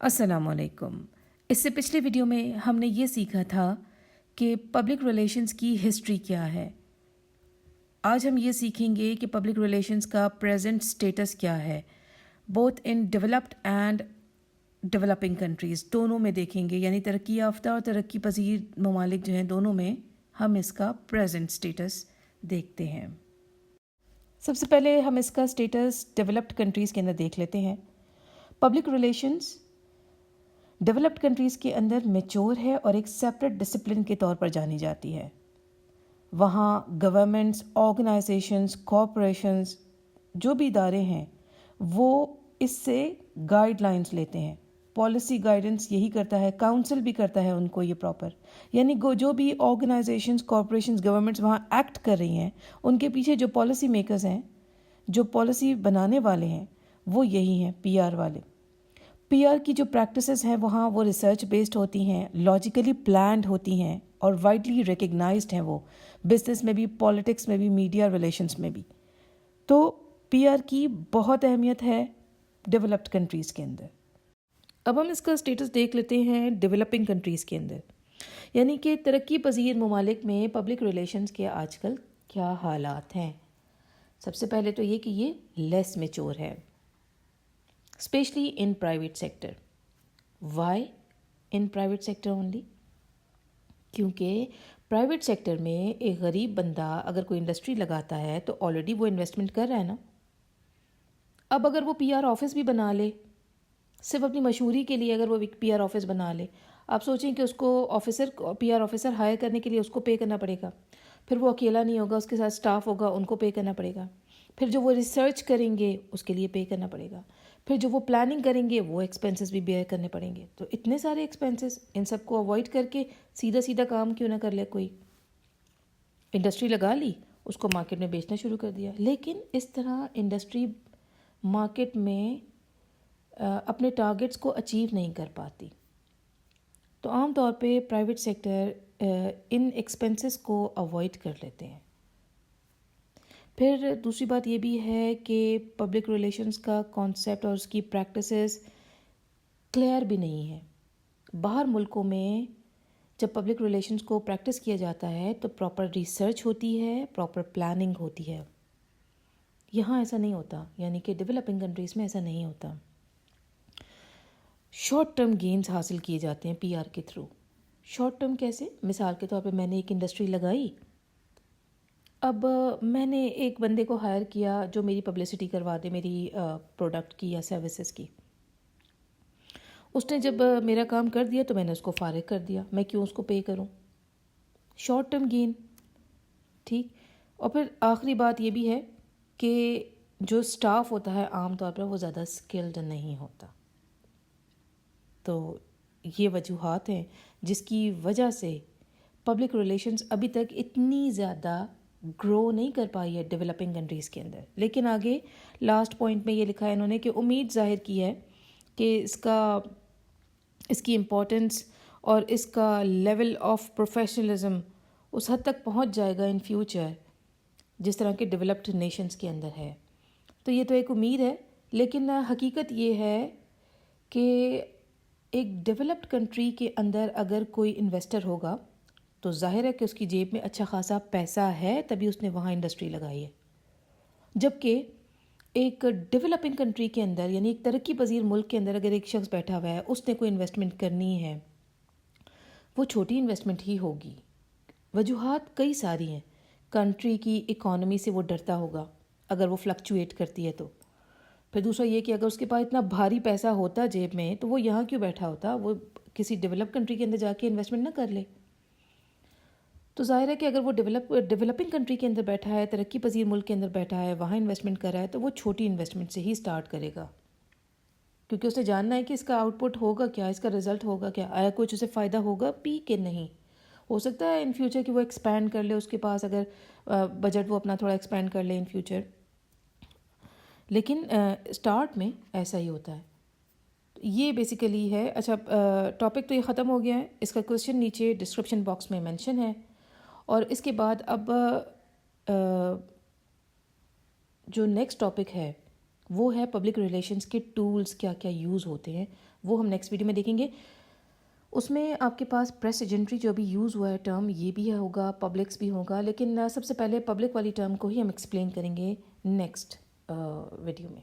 السلام علیکم. اس سے پچھلے ویڈیو میں ہم نے یہ سیکھا تھا کہ پبلک ریلیشنز کی ہسٹری کیا ہے. آج ہم یہ سیکھیں گے کہ پبلک ریلیشنز کا پریزنٹ سٹیٹس کیا ہے، both in developed and developing countries, دونوں میں دیکھیں گے، یعنی ترقی یافتہ اور ترقی پذیر ممالک جو ہیں دونوں میں ہم اس کا پریزنٹ سٹیٹس دیکھتے ہیں. سب سے پہلے ہم اس کا سٹیٹس ڈیولپڈ کنٹریز کے اندر دیکھ لیتے ہیں. پبلک ریلیشنز ڈیولپڈ کنٹریز کے اندر میچور ہے اور ایک سیپریٹ ڈسپلن کے طور پر جانی جاتی ہے. وہاں گورنمنٹس، آرگنائزیشنز، کارپوریشنز، جو بھی ادارے ہیں وہ اس سے گائیڈ لائنز لیتے ہیں. پالیسی گائیڈنس یہی کرتا ہے، کاؤنسل بھی کرتا ہے ان کو یہ پراپر، یعنی جو بھی آرگنائزیشنز، کارپوریشنز، گورنمنٹس وہاں ایکٹ کر رہی ہیں ان کے پیچھے جو پالیسی میکرز ہیں، جو پالیسی بنانے والے ہیں، وہ یہی ہیں پی آر والے. پی آر کی جو پریکٹسز ہیں وہاں وہ ریسرچ بیسڈ ہوتی ہیں، لاجیکلی پلانڈ ہوتی ہیں اور وائڈلی ریکگنائزڈ ہیں. وہ بزنس میں بھی، پالیٹکس میں بھی، میڈیا ریلیشنز میں بھی. تو پی آر کی بہت اہمیت ہے ڈیولپڈ کنٹریز کے اندر. اب ہم اس کا سٹیٹس دیکھ لیتے ہیں ڈیولپنگ کنٹریز کے اندر، یعنی کہ ترقی پذیر ممالک میں پبلک ریلیشنز کے آج کل کیا حالات ہیں. سب سے پہلے تو یہ کہ یہ لیس میچور ہے، especially in private sector. Why in private sector only? کیونکہ پرائیویٹ سیکٹر میں ایک غریب بندہ اگر کوئی انڈسٹری لگاتا ہے تو آلریڈی وہ انویسٹمنٹ کر رہا ہے نا. اب اگر وہ پی آر آفس بھی بنا لے، صرف اپنی مشہوری کے لیے اگر وہ پی آر آفس بنا لے، آپ سوچیں کہ اس کو پی آر آفیسر ہائر کرنے کے لیے اس کو پے کرنا پڑے گا، پھر وہ اکیلا نہیں ہوگا، اس کے ساتھ سٹاف ہوگا، ان کو پے کرنا پڑے گا، پھر جو وہ ریسرچ کریں گے اس کے لیے پے کرنا پڑے گا، پھر جو وہ پلاننگ کریں گے وہ ایکسپینسز بھی بیئر کرنے پڑیں گے. تو اتنے سارے ایکسپینسز، ان سب کو اوائڈ کر کے سیدھا سیدھا کام کیوں نہ کر لے، کوئی انڈسٹری لگا لی، اس کو مارکیٹ میں بیچنا شروع کر دیا. لیکن اس طرح انڈسٹری مارکیٹ میں اپنے ٹارگٹس کو اچیو نہیں کر پاتی. تو عام طور پہ پرائیویٹ سیکٹر ان ایکسپینسز کو اوائڈ کر لیتے ہیں. پھر دوسری بات یہ بھی ہے کہ پبلک ریلیشنز کا کانسیپٹ اور اس کی پریکٹسز کلیئر بھی نہیں ہے. باہر ملکوں میں جب پبلک ریلیشنز کو پریکٹس کیا جاتا ہے تو پراپر ریسرچ ہوتی ہے، پراپر پلاننگ ہوتی ہے. یہاں ایسا نہیں ہوتا، یعنی کہ ڈیولپنگ کنٹریز میں ایسا نہیں ہوتا. شارٹ ٹرم گینز حاصل کیے جاتے ہیں پی آر کے تھرو. شارٹ ٹرم کیسے؟ مثال کے طور پہ میں نے ایک انڈسٹری لگائی، اب میں نے ایک بندے کو ہائر کیا جو میری پبلسٹی کروا دے میری پروڈکٹ کی یا سروسز کی. اس نے جب میرا کام کر دیا تو میں نے اس کو فارغ کر دیا. میں کیوں اس کو پے کروں؟ Short term gain. ٹھیک. اور پھر آخری بات یہ بھی ہے کہ جو سٹاف ہوتا ہے عام طور پر وہ زیادہ اسکلڈ نہیں ہوتا. تو یہ وجوہات ہیں جس کی وجہ سے پبلک ریلیشنز ابھی تک اتنی زیادہ گرو نہیں کر پائی ہے ڈیولپنگ کنٹریز کے اندر. لیکن آگے لاسٹ پوائنٹ میں یہ لکھا ہے انہوں نے کہ امید ظاہر کی ہے کہ اس کی امپورٹنس اور اس کا لیول آف پروفیشنلزم اس حد تک پہنچ جائے گا ان فیوچر جس طرح کے ڈیولپڈ نیشنز کے اندر ہے. تو یہ تو ایک امید ہے، لیکن حقیقت یہ ہے کہ ایک ڈیولپڈ کنٹری کے اندر اگر کوئی انویسٹر ہوگا تو ظاہر ہے کہ اس کی جیب میں اچھا خاصا پیسہ ہے، تبھی اس نے وہاں انڈسٹری لگائی ہے. جبکہ ایک ڈیولپنگ کنٹری کے اندر، یعنی ایک ترقی پذیر ملک کے اندر اگر ایک شخص بیٹھا ہوا ہے، اس نے کوئی انویسٹمنٹ کرنی ہے، وہ چھوٹی انویسٹمنٹ ہی ہوگی. وجوہات کئی ساری ہیں. کنٹری کی اکانومی سے وہ ڈرتا ہوگا اگر وہ فلکچویٹ کرتی ہے تو. پھر دوسرا یہ کہ اگر اس کے پاس اتنا بھاری پیسہ ہوتا جیب میں تو وہ یہاں کیوں بیٹھا ہوتا، وہ کسی ڈیولپ کنٹری کے اندر جا کے انویسٹمنٹ نہ کر لے. تو ظاہر ہے کہ اگر وہ ڈیولپنگ کنٹری کے اندر بیٹھا ہے، ترقی پذیر ملک کے اندر بیٹھا ہے، وہاں انویسٹمنٹ کر رہا ہے، تو وہ چھوٹی انویسٹمنٹ سے ہی سٹارٹ کرے گا، کیونکہ اسے جاننا ہے کہ اس کا آؤٹ پٹ ہوگا کیا، اس کا رزلٹ ہوگا کیا، آیا کچھ اسے فائدہ ہوگا بھی کہ نہیں. ہو سکتا ہے ان فیوچر کہ وہ ایکسپینڈ کر لے، اس کے پاس اگر بجٹ وہ اپنا تھوڑا ایکسپینڈ کر لے ان فیوچر، لیکن سٹارٹ میں ایسا ہی ہوتا ہے. یہ بیسیکلی ہے. اچھا، ٹاپک تو یہ ختم ہو گیا ہے. اس کا کویشچن نیچے ڈسکرپشن باکس میں مینشن ہے. اور اس کے بعد اب جو نیکسٹ ٹاپک ہے وہ ہے پبلک ریلیشنس کے ٹولز کیا کیا یوز ہوتے ہیں، وہ ہم نیکسٹ ویڈیو میں دیکھیں گے. اس میں آپ کے پاس پریس ایجنٹری جو ابھی یوز ہوا ہے ٹرم، یہ بھی ہوگا، پبلکس بھی ہوگا، لیکن سب سے پہلے پبلک والی ٹرم کو ہی ہم ایکسپلین کریں گے نیکسٹ ویڈیو میں.